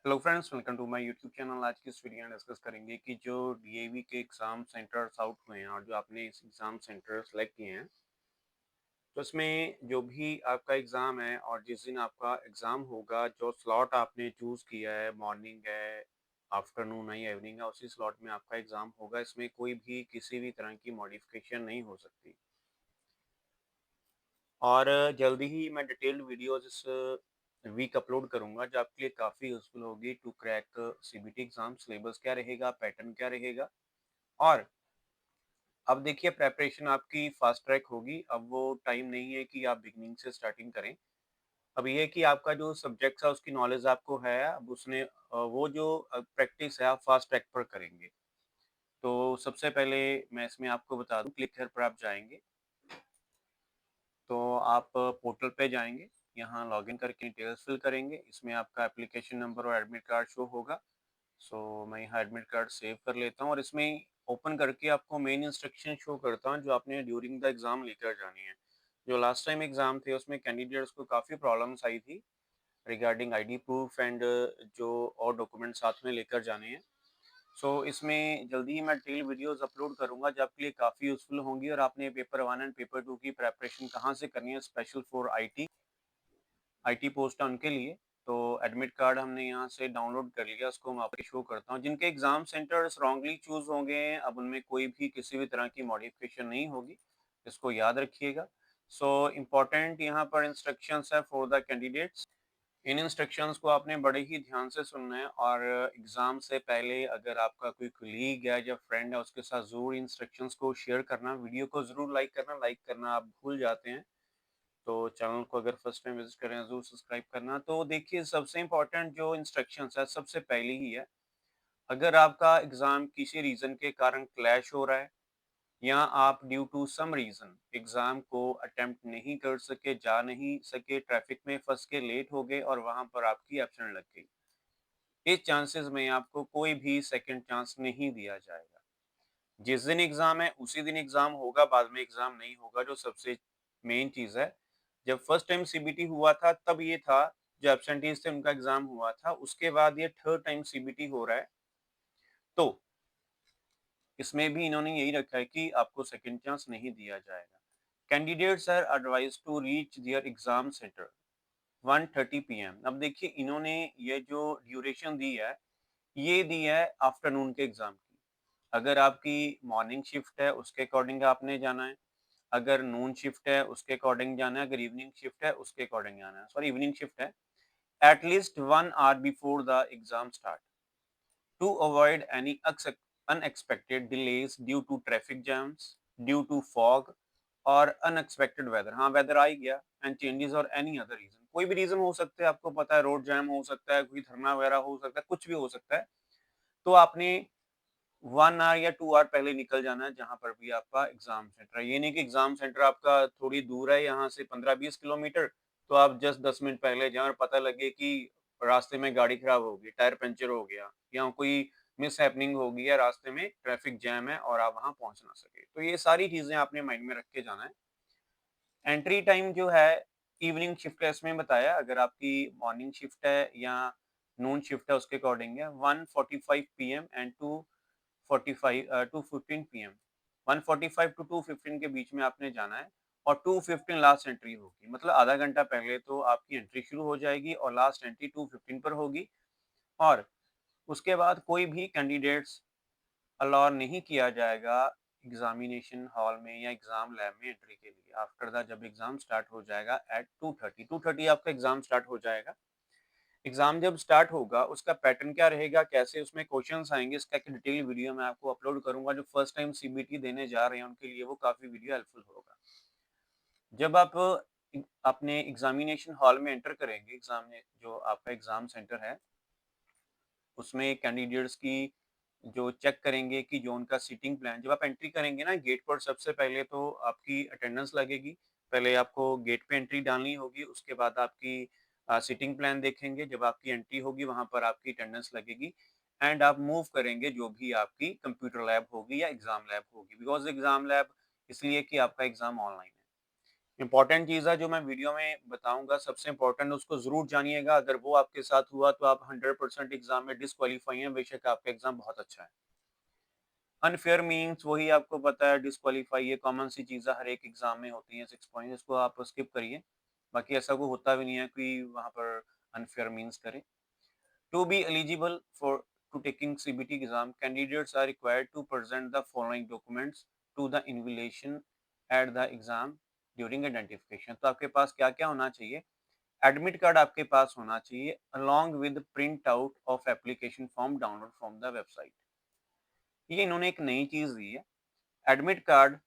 Hello friends, welcome to my YouTube channel. आज की इस वीडियो में डिस्कस करेंगे कि जो डीएवी के एग्ज़ाम सेंटर्स आउट हुए हैं और जो आपने इस एग्ज़ाम सेंटर सेलेक्ट किए हैं, तो इसमें जो भी आपका एग्ज़ाम है और जिस दिन आपका एग्ज़ाम होगा, जो स्लॉट आपने चूज़ किया है, मॉर्निंग है, आफ्टरनून है या इवनिंग है, उसी स्लॉट में आपका एग्ज़ाम होगा। इसमें कोई भी किसी भी तरह की मॉडिफिकेशन नहीं हो सकती। और जल्दी ही मैं डिटेल्ड वीडियोज़ इस वीक अपलोड करूँगा, जो आपके लिए काफ़ी यूज़फुल होगी to crack CBT exam. Syllabus क्या रहेगा, पैटर्न क्या रहेगा, और अब देखिए प्रिपरेशन आपकी फास्ट ट्रैक होगी। अब वो टाइम नहीं है कि आप बिगिनिंग से स्टार्टिंग करें। अब ये है कि आपका जो सब्जेक्ट्स है उसकी नॉलेज आपको है, अब उसने वो जो प्रैक्टिस है आप फास्ट ट्रैक पर करेंगे। तो सबसे पहले मैं इसमें आपको बता दूँ, क्लिक हियर पर आप जाएँगे, तो आप पोर्टल पे जाएँगे, यहाँ लॉगिन करके डिटेल्स फिल करेंगे। इसमें आपका एप्लीकेशन नंबर और एडमिट कार्ड शो होगा। सो मैं यहाँ एडमिट कार्ड सेव कर लेता हूँ और इसमें ओपन करके आपको मेन इंस्ट्रक्शन शो करता हूँ, जो आपने ड्यूरिंग द एग्ज़ाम लेकर जानी है। जो लास्ट टाइम एग्ज़ाम थे उसमें कैंडिडेट्स को काफ़ी प्रॉब्लम्स आई थी रिगार्डिंग आईडी प्रूफ एंड जो और डॉक्यूमेंट साथ में लेकर जाने हैं। सो इसमें जल्दी ही मैं डिटेल वीडियोस अपलोड करूँगा, जो आपके लिए काफ़ी यूज़फुल होंगी। और आपने पेपर 1 एंड पेपर 2 की प्रिपरेशन कहाँ से करनी है स्पेशल फॉर आईटी पोस्ट है उनके लिए। तो एडमिट कार्ड हमने यहाँ से डाउनलोड कर लिया, उसको मैं आपको शो करता हूँ। जिनके एग्ज़ाम सेंटर्स रॉन्गली चूज़ होंगे, अब उनमें कोई भी किसी भी तरह की मॉडिफिकेशन नहीं होगी, इसको याद रखिएगा। सो इम्पोर्टेंट यहाँ पर इंस्ट्रक्शंस है for the candidates. In instructions को आपने बड़े ही ध्यान से सुनना है, और एग्ज़ाम से पहले अगर आपका कोई कलीग है या फ्रेंड है, उसके साथ ज़रूर इंस्ट्रक्शंस को शेयर करना। वीडियो को ज़रूर लाइक करना आप भूल जाते हैं। तो चैनल को अगर फर्स्ट टाइम विजिट कर रहे हैं, ज़रूर सब्सक्राइब करना। तो देखिए सबसे इम्पोर्टेंट जो इंस्ट्रक्शंस है सबसे पहली ही है, अगर आपका एग्ज़ाम किसी रीज़न के कारण क्लैश हो रहा है, या आप due to some reason exam को अटेम्प्ट नहीं कर सके, जा नहीं सके, ट्रैफिक में फँस के लेट हो गए और वहाँ पर आपकी एब्सेंट लग गई, इस चांसेस में आपको कोई भी सेकंड चांस नहीं दिया जाएगा। जिस दिन एग्ज़ाम है उसी दिन एग्ज़ाम होगा, बाद में एग्ज़ाम नहीं होगा, जो सबसे मेन चीज़ है। जब फर्स्ट टाइम सीबीटी हुआ था तब ये था, जो एब्सेंटीज़ थे उनका एग्ज़ाम हुआ था, उसके बाद ये थर्ड टाइम सीबीटी हो रहा है। तो इसमें भी इन्होंने यही रखा है कि आपको सेकंड चांस नहीं दिया जाएगा। Candidates are advised to reach their exam centre 1:30 PM. अब देखिए इन्होंने ये जो ड्यूरेशन दी है, ये दी है आफ्टरनून के एग्ज़ाम की। अगर आपकी मॉर्निंग शिफ्ट है उसके अकॉर्डिंग आपने जाना है, अगर नून शिफ्ट है उसके अकॉर्डिंग जाना है, अगर इवनिंग शिफ्ट है उसके अकॉर्डिंग जाना है। सॉरी, इवनिंग शिफ्ट है। At least 1 hour before the exam start to avoid any unexpected delays due to traffic jams, due to fog और अनएक्सपेक्टेड वेदर। हाँ, वेदर आ ही गया, एंड चेंजेस और एनी अदर रीज़न। कोई भी रीज़न हो सकता है, आपको पता है, रोड जैम हो सकता है, कोई धरना वगैरह हो सकता है, कुछ भी हो सकता है। तो आपने 1 आवर या 2 आवर पहले निकल जाना है जहाँ पर भी आपका एग्ज़ाम सेंटर है। ये नहीं कि एग्ज़ाम सेंटर आपका थोड़ी दूर है यहाँ से 15-20 किलोमीटर, तो आप जस्ट 10 मिनट पहले जाएँ और पता लगे कि रास्ते में गाड़ी खराब हो गई, टायर पंक्चर हो गया, या कोई मिसहैपनिंग हो गई है, रास्ते में ट्रैफिक जैम है और आप वहाँ पहुँच ना सके। तो ये सारी चीज़ें आपने माइंड में रख के जाना है। एंट्री टाइम जो है इवनिंग शिफ्ट का इसमें बताया, अगर आपकी मॉर्निंग शिफ्ट है या नून शिफ्ट है उसके अकॉर्डिंग है 1:45 पीएम एंड 2:15 पीएम। 1:45 टू 2:15 के बीच में आपने जाना है, और 2:15 लास्ट एंट्री होगी। मतलब आधा घंटा पहले तो आपकी एंट्री शुरू हो जाएगी और लास्ट एंट्री 2:15 पर होगी। और उसके बाद कोई भी कैंडिडेट्स अलाउ नहीं किया जाएगा एग्जामिनेशन हॉल में या एग्जाम लैब में एंट्री के लिए आफ्टर द, जब एग्जाम स्टार्ट हो जाएगा एट 2:30 आपका एग्जाम स्टार्ट हो जाएगा। एग्जाम जब स्टार्ट होगा उसका पैटर्न क्या रहेगा, कैसे उसमें क्वेश्चंस आएंगे, इसका एक डिटेल वीडियो मैं आपको अपलोड करूंगा। जो फर्स्ट टाइम सीबीटी देने जा रहे हैं उनके लिए वो काफी वीडियो हेल्पफुल होगा। जब आप अपने एग्जामिनेशन हॉल में एंटर करेंगे, एग्जाम में जो आपका एग्जाम सेंटर है उसमें कैंडिडेट्स की जो चेक करेंगे कि जो उनका सीटिंग प्लान, जब आप एंट्री करेंगे ना गेट पर, सबसे पहले तो आपकी अटेंडेंस लगेगी। पहले आपको गेट पे एंट्री डालनी होगी, उसके बाद आपकी सीटिंग प्लान देखेंगे। जब आपकी एंट्री होगी वहाँ पर आपकी अटेंडेंस लगेगी, एंड आप मूव करेंगे जो भी आपकी कंप्यूटर लैब होगी या एग्जाम लैब होगी। बिकॉज एग्जाम लैब इसलिए कि आपका एग्जाम ऑनलाइन है। इम्पोर्टेंट चीज़ है जो मैं वीडियो में बताऊँगा, सबसे इम्पोर्टेंट उसको ज़रूर जानिएगा। अगर वो आपके साथ हुआ तो आप 100% एग्ज़ाम में डिस्क्वालीफाई हैं, बेशक आपका एग्ज़ाम बहुत अच्छा है। अनफेयर मीन्स वही आपको पता है, डिस्क्वालीफाई, ये कॉमन सी चीज़ें हर एक एग्ज़ाम में होती हैं, 6 पॉइंट, इसको आप स्किप करिए। बाकी ऐसा कोई होता भी नहीं है कि वहाँ पर अनफेयर मीन्स करें। To be eligible for to taking CBT exam, candidates are required to present the following documents to the invigilation at the exam during identification. तो आपके पास क्या-क्या होना चाहिए? एडमिट कार्ड आपके पास होना चाहिए along with print out of application form download from the website. ये इन्होंने एक नई चीज़ दी है, admit card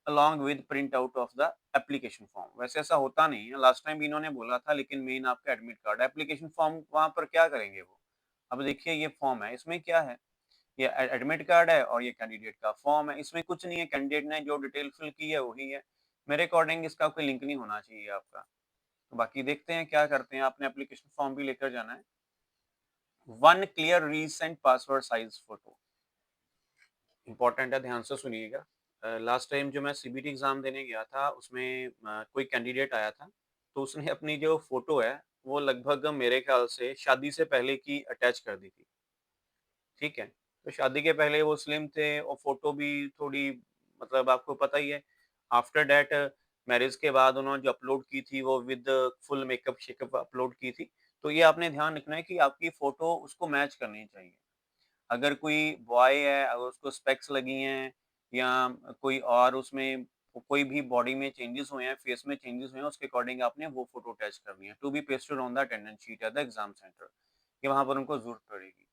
along with print out of the application form. वैसे ऐसा होता नहीं है, लास्ट टाइम भी इन्होंने बोला था, लेकिन मेन आपका एडमिट कार्ड, एप्लीकेशन फॉर्म वहाँ पर क्या करेंगे वो? अब देखिए ये फॉर्म है, इसमें क्या है? ये एडमिट कार्ड है और ये कैंडिडेट का फॉर्म है, इसमें कुछ नहीं है, कैंडिडेट ने जो डिटेल फिल की है वही है। मेरे अकॉर्डिंग इसका कोई लिंक नहीं होना चाहिए आपका। तो बाकी देखते हैं क्या करते हैं, आपने एप्लीकेशन फॉर्म भी लेकर जाना है। One clear recent password size photo important है, ध्यान से सुनिएगा। लास्ट टाइम जो मैं सीबीटी एग्ज़ाम देने गया था, उसमें कोई कैंडिडेट आया था, तो उसने अपनी जो फ़ोटो है, वो लगभग मेरे ख़्याल से शादी से पहले की अटैच कर दी थी, ठीक है? तो शादी के पहले वो स्लिम थे और फ़ोटो भी थोड़ी, मतलब आपको पता ही है, आफ्टर दैट मैरिज के बाद उन्होंने जो अपलोड की थी, वो विद फुल मेकअप-शेकअप अपलोड की थी। तो ये आपने ध्यान रखना है कि आपकी फ़ोटो उसको मैच करनी चाहिए। अगर कोई बॉय है, अगर उसको स्पेक्स लगी हैं या कोई और उसमें कोई भी बॉडी में चेंजेस हुए हैं, फेस में चेंजेस हुए हैं, उसके अकॉर्डिंग आपने वो फ़ोटो अटैच करनी है। To be pasted on the attendance sheet at the exam centre, कि वहाँ पर उनको ज़रूरत पड़ेगी।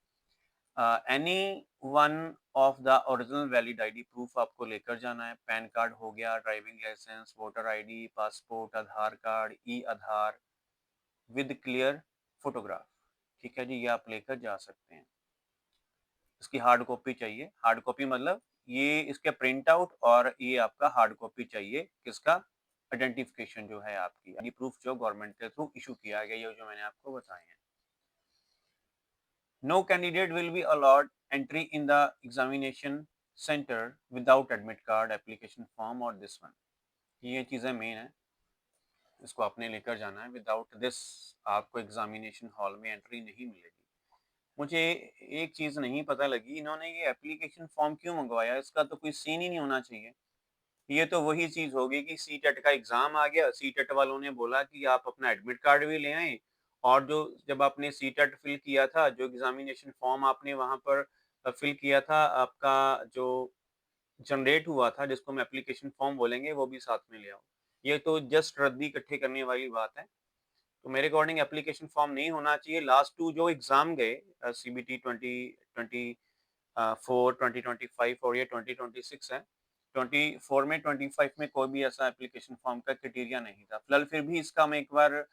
Any one of the original valid ID proof आपको लेकर जाना है। पैन कार्ड हो गया, driving licence, voter ID, passport, Aadhaar card, ई-आधार with clear photograph. ठीक है जी, ये आप लेकर जा सकते हैं। इसकी हार्ड कॉपी चाहिए। हार्ड कॉपी मतलब ये इसके प्रिंट आउट, और ये आपका हार्ड कॉपी चाहिए किसका? आइडेंटिफिकेशन जो है आपकी, यानी प्रूफ जो गवर्नमेंट के थ्रू इशू किया गया, ये जो मैंने आपको बताए हैं। No candidate will be allowed entry in the examination centre without admit card, application form और दिस वन। ये चीजें मेन है, इसको आपने लेकर जाना है। विदाउट दिस आपको एग्जामिनेशन हॉल में एंट्री नहीं मिलेगी। मुझे एक चीज़ नहीं पता लगी, इन्होंने ये एप्लीकेशन फॉर्म क्यों मंगवाया? इसका तो कोई सीन ही नहीं होना चाहिए। ये तो वही चीज़ होगी कि सीटेट का एग्ज़ाम आ गया, सीटेट वालों ने बोला कि आप अपना एडमिट कार्ड भी ले आएँ, और जो जब आपने सीटेट फिल किया था, जो एग्ज़ामिनेशन फॉर्म आपने वहाँ पर फिल किया था, आपका जो जनरेट हुआ था, जिसको हम एप्लीकेशन फॉर्म बोलेंगे, वो भी साथ में ले आओ। ये तो जस्ट रद्दी इकट्ठे करने वाली बात है। तो मेरे अकॉर्डिंग एप्लीकेशन फॉर्म नहीं होना चाहिए। लास्ट 2 जो एग्ज़ाम गए, सीबीटी 2024, 2025 और ये 2026 है। 24 में, 25 में कोई भी ऐसा एप्लीकेशन फॉर्म का क्राइटेरिया नहीं था। फिलहाल फिर भी इसका मैं एक बार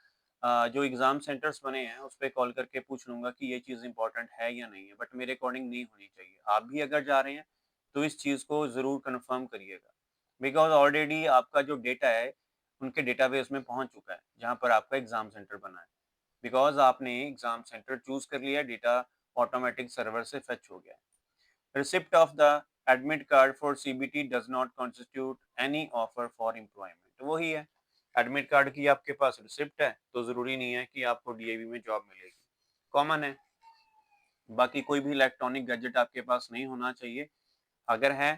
जो एग्ज़ाम सेंटर्स बने हैं, उस पे कॉल करके पूछ लूँगा कि ये चीज़ इम्पोर्टेंट है या नहीं है, बट मेरे अकॉर्डिंग नहीं होनी चाहिए। आप भी अगर जा रहे हैं, तो इस चीज़ को ज़रूर कन्फर्म करिएगा। बिकॉज़ ऑलरेडी आपका जो डेटा है, उनके डेटाबेस में पहुँच चुका है, जहाँ पर आपका एग्ज़ाम सेंटर बना है। बिकॉज़ आपने एग्ज़ाम सेंटर चूज़ कर लिया है, डेटा ऑटोमैटिक सर्वर से फेच हो गया है। Receipt of the admit card for CBT does not constitute any offer for employment। तो वही है, एडमिट कार्ड की आपके पास रिसिप्ट है, तो ज़रूरी नहीं है कि आपको डीएवी में जॉब मिलेगी। कॉमन है। बाकी कोई भी इलेक्ट्रॉनिक गैजेट आपके पास नहीं होना चाहिए। अगर है,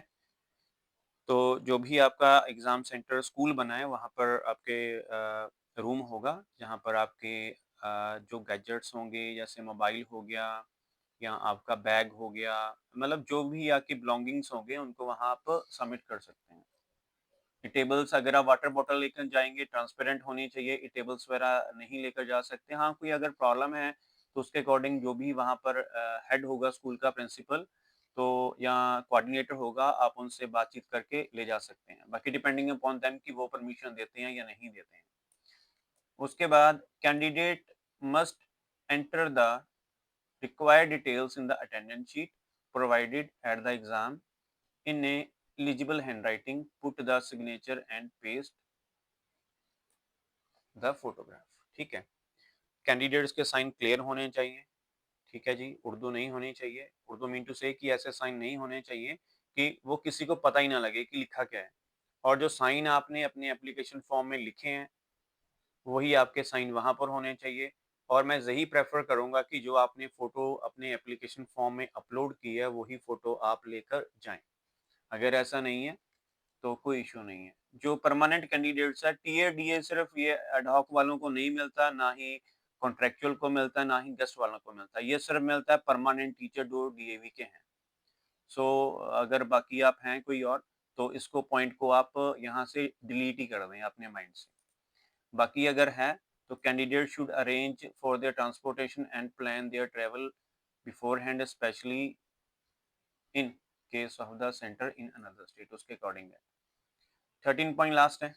तो जो भी आपका एग्ज़ाम सेंटर स्कूल बना है, वहाँ पर आपके रूम होगा, जहाँ पर आपके जो गैजेट्स होंगे, जैसे मोबाइल हो गया या आपका बैग हो गया, मतलब जो भी आपकी बिलॉन्गिंग्स होंगे, उनको वहाँ आप सबमिट कर सकते हैं। टेबल्स, अगर आप वाटर बॉटल लेकर जाएँगे, ट्रांसपेरेंट होनी चाहिए, टेबल्स वगैरह नहीं लेकर जा सकते। हाँ, कोई अगर प्रॉब्लम है, तो उसके अकॉर्डिंग जो भी वहाँ पर हेड होगा स्कूल का, प्रिंसिपल, तो या कोऑर्डिनेटर होगा, आप उनसे बातचीत करके ले जा सकते हैं। बाकी डिपेंडिंग अपॉन देम कि वो परमिशन देते हैं या नहीं देते हैं। उसके बाद candidate must enter the required details in the attendance sheet provided at the exam in a legible handwriting, put the signature and paste the photograph। ठीक है, कैंडिडेट्स के साइन क्लियर होने चाहिए। ठीक है जी, उर्दू नहीं होनी चाहिए। उर्दू मीन टू से कि ऐसे साइन नहीं होने चाहिए कि वो किसी को पता ही ना लगे कि लिखा क्या है। और जो साइन आपने अपने एप्लीकेशन फॉर्म में लिखे हैं, वही आपके साइन वहाँ पर होने चाहिए। और मैं यही प्रेफ़र करूँगा कि जो आपने फ़ोटो अपने एप्लीकेशन फॉर्म में अपलोड की है, वही फ़ोटो आप लेकर जाएँ। अगर ऐसा नहीं है, तो कोई इश्यू नहीं है। जो परमानेंट कैंडिडेट्स हैं, टीए, डीए सिर्फ़ ये एड हॉक वालों को नहीं मिलता, ना ही कॉन्ट्रैक्चुअल को मिलता है, ना ही गेस्ट वालों को मिलता है। ये सिर्फ़ मिलता है परमानेंट टीचर जो डीएवी के हैं। सो अगर बाकी आप हैं कोई और, तो इसको पॉइंट को आप यहाँ से डिलीट ही कर दें अपने माइंड से। बाकी अगर है, तो candidate should arrange for their transportation and plan their travel beforehand specially in case of the centre in another state, उसके अकॉर्डिंग है। 13 पॉइंट लास्ट है।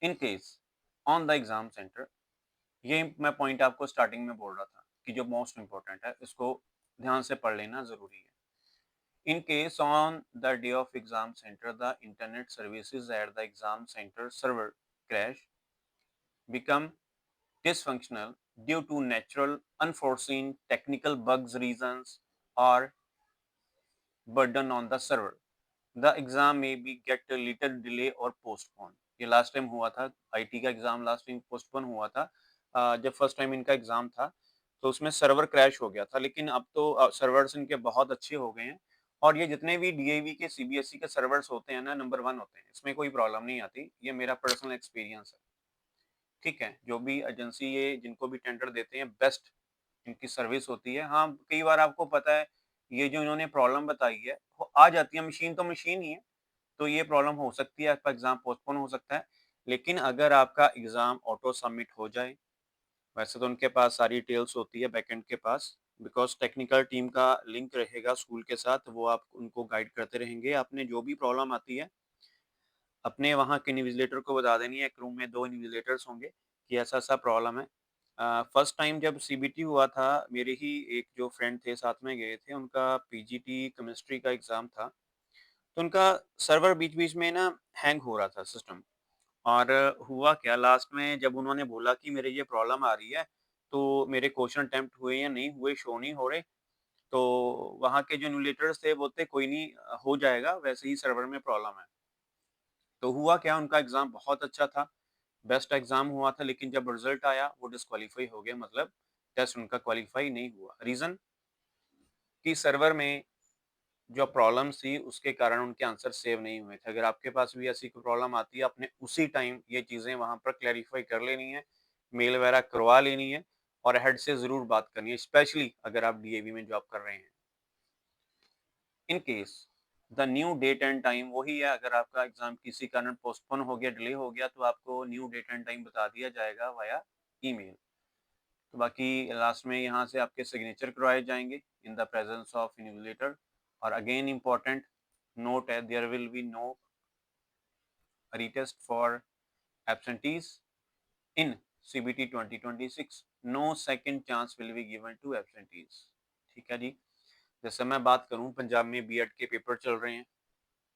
In case on the exam centre, ये मैं पॉइंट आपको स्टार्टिंग में बोल रहा था कि जो मोस्ट इंपॉर्टेंट है, इसको ध्यान से पढ़ लेना ज़रूरी है। In case on the day of exam center, the internet services at the exam center server crash, become dysfunctional due to natural, unforeseen technical bugs reasons or burden on the server. The exam may be get a little delay or postpone. ये last time हुआ था, IT का exam last time postpone हुआ था। जब first time इनका exam था, तो उसमें सर्वर क्रैश हो गया था, लेकिन अब तो सर्वर्स इनके बहुत अच्छे हो गए हैं। और ये जितने भी डीएवी के सीबीएसई के सर्वर्स होते हैं ना, नंबर 1 होते हैं, इसमें कोई प्रॉब्लम नहीं आती। ये मेरा पर्सनल एक्सपीरियंस है। ठीक है, जो भी एजेंसी ये जिनको भी टेंडर देते हैं, बेस्ट इनकी सर्विस होती है। हाँ, कई बार आपको पता है, ये जो इन्होंने प्रॉब्लम बताई है, वो आ जाती है, मशीन तो मशीन ही है, तो ये प्रॉब्लम हो सकती है, आपका एग्ज़ाम पोस्टपोन हो सकता है। लेकिन अगर आपका एग्ज़ाम ऑटो सबमिट हो जाए, वैसे तो उनके पास सारी डिटेल्स होती है बैकएंड के पास, बिकॉज़ टेक्निकल टीम का लिंक रहेगा स्कूल के साथ, वो आप उनको गाइड करते रहेंगे। आपने जो भी प्रॉब्लम आती है, अपने वहाँ के इन्विजिलेटर को बता देनी है। एक रूम में 2 इन्विजिलेटर्स होंगे कि ऐसा-ऐसा प्रॉब्लम है। फर्स्ट टाइम जब सीबीटी हुआ था, मेरे ही एक जो फ्रेंड थे, साथ में गए थे, उनका पीजीटी केमिस्ट्री का एग्ज़ाम था। तो उनका सर्वर बीच-बीच में ना हैंग हो रहा था सिस्टम। और हुआ क्या, लास्ट में जब उन्होंने बोला कि मेरे ये प्रॉब्लम आ रही है, तो मेरे क्वेश्चन अटेम्प्ट हुए या नहीं हुए, शो नहीं हो रहे। तो वहाँ के जो इन्विजिलेटर्स थे, बोलते कोई नहीं, हो जाएगा, वैसे ही सर्वर में प्रॉब्लम है। तो हुआ क्या, उनका एग्ज़ाम बहुत अच्छा था, बेस्ट एग्ज़ाम हुआ था, लेकिन जब रिज़ल्ट आया, वो डिस्क्वालीफाई हो गए, मतलब टेस्ट उनका क्वालीफाई नहीं हुआ। रीज़न कि सर्वर में जो प्रॉब्लम्स थी, उसके कारण उनके आंसर सेव नहीं हुए थे। अगर आपके पास भी ऐसी कोई प्रॉब्लम आती है, आपने उसी टाइम ये चीज़ें वहाँ पर क्लैरिफ़ाई कर लेनी है, मेल वगैरह करवा लेनी है और हेड से ज़रूर बात करनी है, स्पेशली अगर आप डीएवी में जॉब कर रहे हैं। In case the new date and time वही है, अगर आपका एग्ज़ाम किसी कारण पोस्टपोन हो गया, डिले हो गया, तो आपको न्यू डेट एंड टाइम बता दिया जाएगा वाया ईमेल। तो बाकी लास्ट में यहाँ से आपके सिग्नेचर करवाए जाएँगे in the presence of invigilator. और अगेन इम्पोर्टेंट नोट है, there will be no retest for absentees in CBT 2026. No second chance will be given to absentees. ठीक है जी। जैसे मैं बात करूं, पंजाब में बीएड के पेपर चल रहे हैं,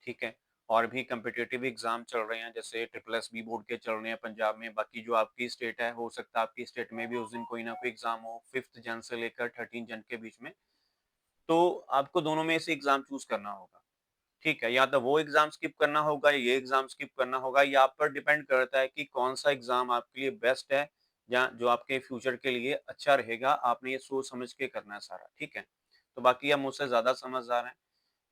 ठीक है, और भी कम्पिटिटिव एग्जाम चल रहे हैं, जैसे ट्रिपल एस बी बोर्ड के चल रहे हैं पंजाब में। बाकी जो आपकी स्टेट है, हो सकता है आपकी स्टेट में भी उस दिन कोई ना कोई एग्जाम हो, 5 जन से लेकर 13 जन के बीच में। तो आपको दोनों में से एग्जाम चूज करना होगा। ठीक है, या तो वो एग्ज़ाम स्किप करना होगा, ये एग्ज़ाम स्किप करना होगा। ये आप पर डिपेंड करता है कि कौन-सा एग्ज़ाम आपके लिए बेस्ट है या जो आपके फ्यूचर के लिए अच्छा रहेगा। आपने ये सोच समझ के करना है सारा, ठीक है? तो बाकी आप मुझसे ज़्यादा समझदार हैं,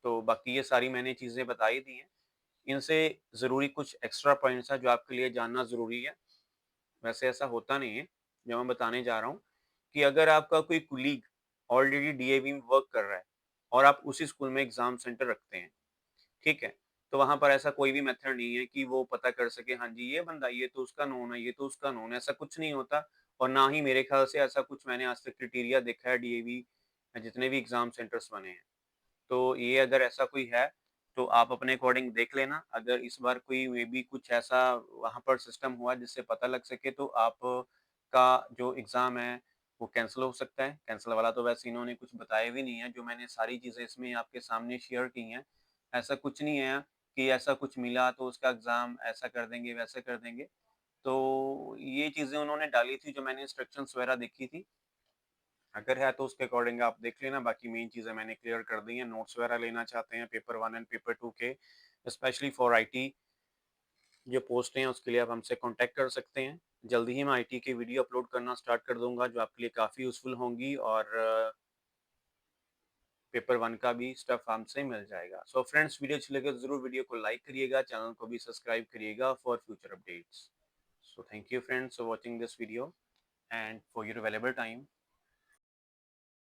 तो बाकी ये सारी मैंने चीज़ें बता ही दी हैं। इनसे ज़रूरी कुछ एक्स्ट्रा पॉइंट्स हैं जो आपके लिए जानना ज़रूरी है। वैसे ऐसा होता नहीं है, जो मैं बताने जा रहा हूँ कि अगर आपका कोई कोलीग ऑलरेडी डीएवी में वर्क कर रहा है और आप उसी स्कूल में एग्ज़ाम सेंटर रखते हैं, ठीक है? तो वहाँ पर ऐसा कोई भी मेथड नहीं है कि वो पता कर सके, हाँ जी, ये बंदा, ये तो उसका नोन है, ये तो उसका नोन है, ऐसा कुछ नहीं होता। और ना ही मेरे ख़्याल से ऐसा कुछ मैंने आज तक क्राइटेरिया देखा है डीएवी जितने भी एग्ज़ाम सेंटर्स बने हैं। तो ये अगर ऐसा कोई है, तो आप अपने अकॉर्डिंग देख लेना। अगर इस बार कोई मे बी कुछ ऐसा वहाँ पर सिस्टम हुआ जिससे पता लग सके, तो आपका जो एग्ज़ाम है, वो कैंसल हो सकता है। कैंसल वाला तो वैसे इन्होंने कुछ बताया भी नहीं है, जो मैंने सारी चीज़ें इसमें आपके सामने शेयर की हैं। ऐसा कुछ नहीं है कि ऐसा कुछ मिला तो उसका एग्ज़ाम ऐसा कर देंगे, वैसा कर देंगे। तो ये चीज़ें उन्होंने डाली थी, जो मैंने इंस्ट्रक्शंस वगैरह देखी थी। अगर है तो उसके अकॉर्डिंग आप देख लेना, बाकी मेन चीज़ें मैंने क्लियर कर दी हैं। नोट्स वगैरह लेना चाहते हैं पेपर 1 एंड पेपर 2 के, स्पेशली फॉर आईटी जो पोस्ट हैं उसके लिए आप हमसे कांटेक्ट कर सकते हैं। जल्दी ही मैं आईटी की वीडियो अपलोड करना स्टार्ट कर दूँगा जो आपके लिए काफ़ी यूज़फुल होंगी और पेपर 1 का भी स्टफ हमसे मिल जाएगा। सो फ्रेंड्स वीडियो अच्छी लगे तो ज़रूर वीडियो को लाइक करिएगा, चैनल को भी सब्सक्राइब करिएगा for future updates. So thank you friends for watching this video and for your valuable time.